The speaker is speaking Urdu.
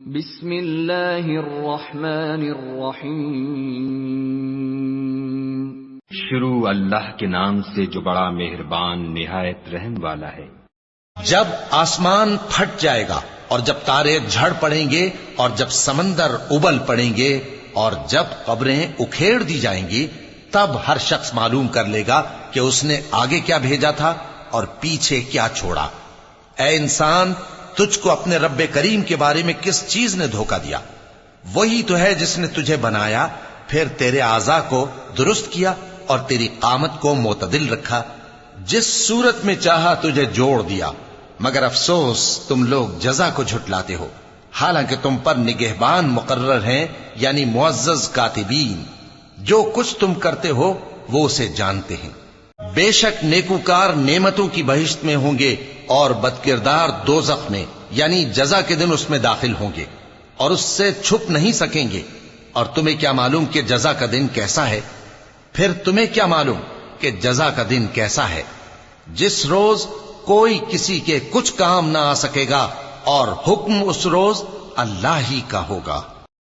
بسم اللہ الرحمن الرحیم شروع اللہ کے نام سے جو بڑا مہربان نہایت رحم والا ہے۔ جب آسمان پھٹ جائے گا اور جب تارے جھڑ پڑیں گے اور جب سمندر ابل پڑیں گے اور جب قبریں اکھیڑ دی جائیں گی، تب ہر شخص معلوم کر لے گا کہ اس نے آگے کیا بھیجا تھا اور پیچھے کیا چھوڑا۔ اے انسان، تجھ کو اپنے رب کریم کے بارے میں کس چیز نے دھوکہ دیا؟ وہی تو ہے جس نے تجھے بنایا، پھر تیرے اعضاء کو درست کیا اور تیری قامت کو معتدل رکھا، جس صورت میں چاہا تجھے جوڑ دیا، مگر افسوس تم لوگ جزا کو جھٹلاتے ہو، حالانکہ تم پر نگہبان مقرر ہیں، یعنی معزز کاتبین۔ جو کچھ تم کرتے ہو وہ اسے جانتے ہیں۔ بے شک نیکوکار نعمتوں کی بہشت میں ہوں گے اور بدکردار دوزخ میں، یعنی جزا کے دن اس میں داخل ہوں گے اور اس سے چھپ نہیں سکیں گے۔ اور تمہیں کیا معلوم کہ جزا کا دن کیسا ہے؟ پھر تمہیں کیا معلوم کہ جزا کا دن کیسا ہے؟ جس روز کوئی کسی کے کچھ کام نہ آ سکے گا اور حکم اس روز اللہ ہی کا ہوگا۔